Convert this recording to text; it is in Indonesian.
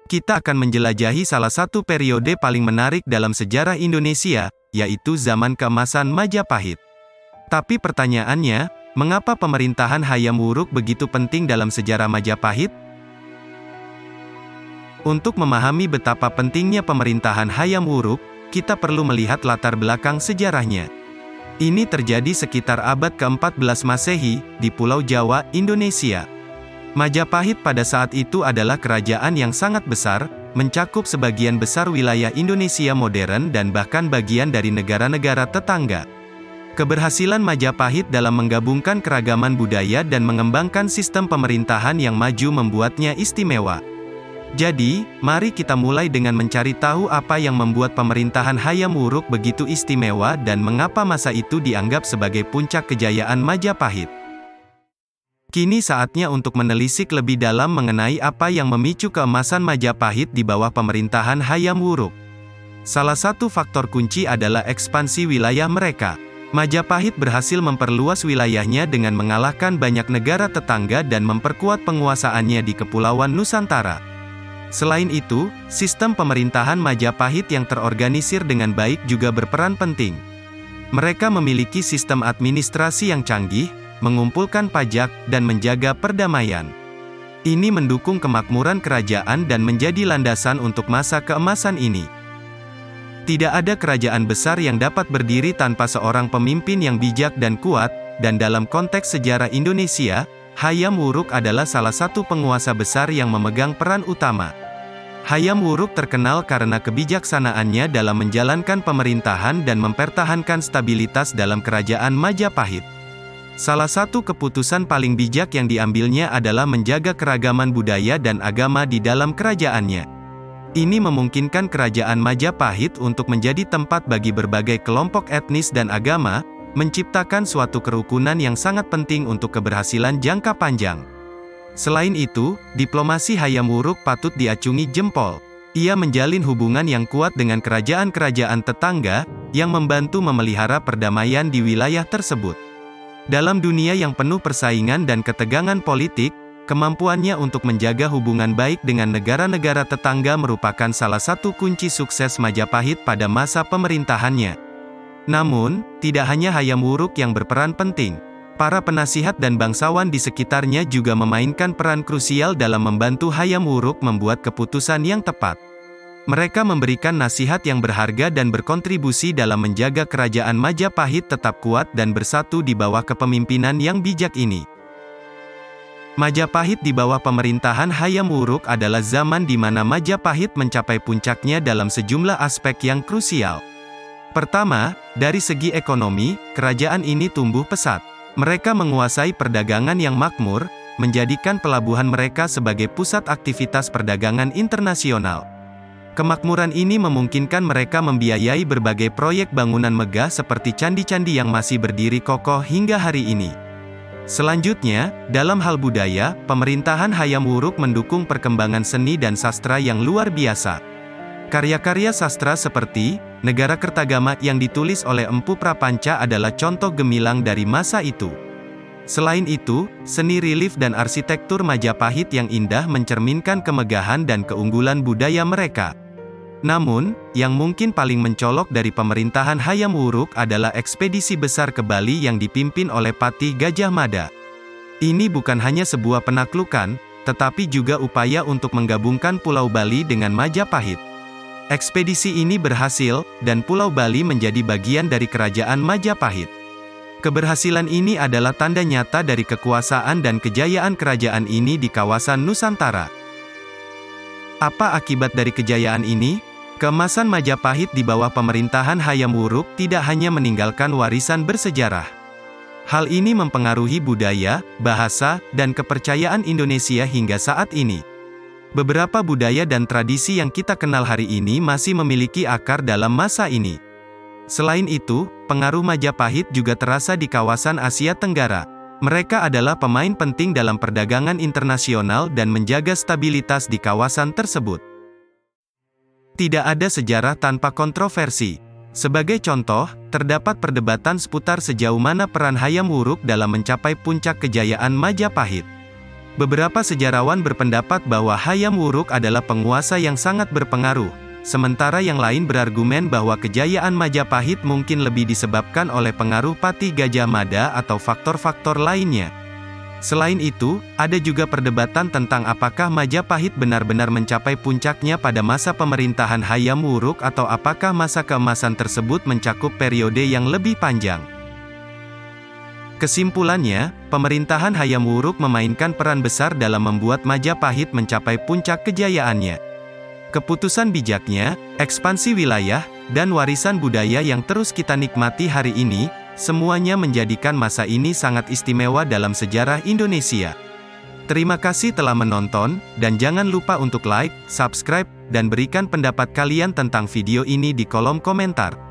Kita akan menjelajahi salah satu periode paling menarik dalam sejarah Indonesia, yaitu zaman keemasan Majapahit. Tapi pertanyaannya, mengapa pemerintahan Hayam Wuruk begitu penting dalam sejarah Majapahit? Untuk memahami betapa pentingnya pemerintahan Hayam Wuruk, kita perlu melihat latar belakang sejarahnya. Ini terjadi sekitar abad ke-14 Masehi, di Pulau Jawa, Indonesia. Majapahit pada saat itu adalah kerajaan yang sangat besar, mencakup sebagian besar wilayah Indonesia modern dan bahkan bagian dari negara-negara tetangga. Keberhasilan Majapahit dalam menggabungkan keragaman budaya dan mengembangkan sistem pemerintahan yang maju membuatnya istimewa. Jadi, mari kita mulai dengan mencari tahu apa yang membuat pemerintahan Hayam Wuruk begitu istimewa dan mengapa masa itu dianggap sebagai puncak kejayaan Majapahit. Kini saatnya untuk menelisik lebih dalam mengenai apa yang memicu keemasan Majapahit di bawah pemerintahan Hayam Wuruk. Salah satu faktor kunci adalah ekspansi wilayah mereka. Majapahit berhasil memperluas wilayahnya dengan mengalahkan banyak negara tetangga dan memperkuat penguasaannya di Kepulauan Nusantara. Selain itu, sistem pemerintahan Majapahit yang terorganisir dengan baik juga berperan penting. Mereka memiliki sistem administrasi yang canggih, mengumpulkan pajak, dan menjaga perdamaian. Ini mendukung kemakmuran kerajaan dan menjadi landasan untuk masa keemasan ini. Tidak ada kerajaan besar yang dapat berdiri tanpa seorang pemimpin yang bijak dan kuat, dan dalam konteks sejarah Indonesia, Hayam Wuruk adalah salah satu penguasa besar yang memegang peran utama. Hayam Wuruk terkenal karena kebijaksanaannya dalam menjalankan pemerintahan dan mempertahankan stabilitas dalam kerajaan Majapahit. Salah satu keputusan paling bijak yang diambilnya adalah menjaga keragaman budaya dan agama di dalam kerajaannya. Ini memungkinkan kerajaan Majapahit untuk menjadi tempat bagi berbagai kelompok etnis dan agama, menciptakan suatu kerukunan yang sangat penting untuk keberhasilan jangka panjang. Selain itu, diplomasi Hayam Wuruk patut diacungi jempol. Ia menjalin hubungan yang kuat dengan kerajaan-kerajaan tetangga, yang membantu memelihara perdamaian di wilayah tersebut. Dalam dunia yang penuh persaingan dan ketegangan politik, kemampuannya untuk menjaga hubungan baik dengan negara-negara tetangga merupakan salah satu kunci sukses Majapahit pada masa pemerintahannya. Namun, tidak hanya Hayam Wuruk yang berperan penting. Para penasihat dan bangsawan di sekitarnya juga memainkan peran krusial dalam membantu Hayam Wuruk membuat keputusan yang tepat. Mereka memberikan nasihat yang berharga dan berkontribusi dalam menjaga kerajaan Majapahit tetap kuat dan bersatu di bawah kepemimpinan yang bijak ini. Majapahit di bawah pemerintahan Hayam Wuruk adalah zaman di mana Majapahit mencapai puncaknya dalam sejumlah aspek yang krusial. Pertama, dari segi ekonomi, kerajaan ini tumbuh pesat. Mereka menguasai perdagangan yang makmur, menjadikan pelabuhan mereka sebagai pusat aktivitas perdagangan internasional. Kemakmuran ini memungkinkan mereka membiayai berbagai proyek bangunan megah seperti candi-candi yang masih berdiri kokoh hingga hari ini. Selanjutnya, dalam hal budaya, pemerintahan Hayam Wuruk mendukung perkembangan seni dan sastra yang luar biasa. Karya-karya sastra seperti Negara Kertagama yang ditulis oleh Empu Prapanca adalah contoh gemilang dari masa itu. Selain itu, seni relief dan arsitektur Majapahit yang indah mencerminkan kemegahan dan keunggulan budaya mereka. Namun, yang mungkin paling mencolok dari pemerintahan Hayam Wuruk adalah ekspedisi besar ke Bali yang dipimpin oleh Patih Gajah Mada. Ini bukan hanya sebuah penaklukan, tetapi juga upaya untuk menggabungkan Pulau Bali dengan Majapahit. Ekspedisi ini berhasil, dan Pulau Bali menjadi bagian dari kerajaan Majapahit. Keberhasilan ini adalah tanda nyata dari kekuasaan dan kejayaan kerajaan ini di kawasan Nusantara. Apa akibat dari kejayaan ini? Keemasan Majapahit di bawah pemerintahan Hayam Wuruk tidak hanya meninggalkan warisan bersejarah. Hal ini mempengaruhi budaya, bahasa, dan kepercayaan Indonesia hingga saat ini. Beberapa budaya dan tradisi yang kita kenal hari ini masih memiliki akar dalam masa ini. Selain itu, pengaruh Majapahit juga terasa di kawasan Asia Tenggara. Mereka adalah pemain penting dalam perdagangan internasional dan menjaga stabilitas di kawasan tersebut. Tidak ada sejarah tanpa kontroversi. Sebagai contoh, terdapat perdebatan seputar sejauh mana peran Hayam Wuruk dalam mencapai puncak kejayaan Majapahit. Beberapa sejarawan berpendapat bahwa Hayam Wuruk adalah penguasa yang sangat berpengaruh, sementara yang lain berargumen bahwa kejayaan Majapahit mungkin lebih disebabkan oleh pengaruh Pati Gajah Mada atau faktor-faktor lainnya. Selain itu, ada juga perdebatan tentang apakah Majapahit benar-benar mencapai puncaknya pada masa pemerintahan Hayam Wuruk atau apakah masa keemasan tersebut mencakup periode yang lebih panjang. Kesimpulannya, pemerintahan Hayam Wuruk memainkan peran besar dalam membuat Majapahit mencapai puncak kejayaannya. Keputusan bijaknya, ekspansi wilayah, dan warisan budaya yang terus kita nikmati hari ini, semuanya menjadikan masa ini sangat istimewa dalam sejarah Indonesia. Terima kasih telah menonton, dan jangan lupa untuk like, subscribe, dan berikan pendapat kalian tentang video ini di kolom komentar.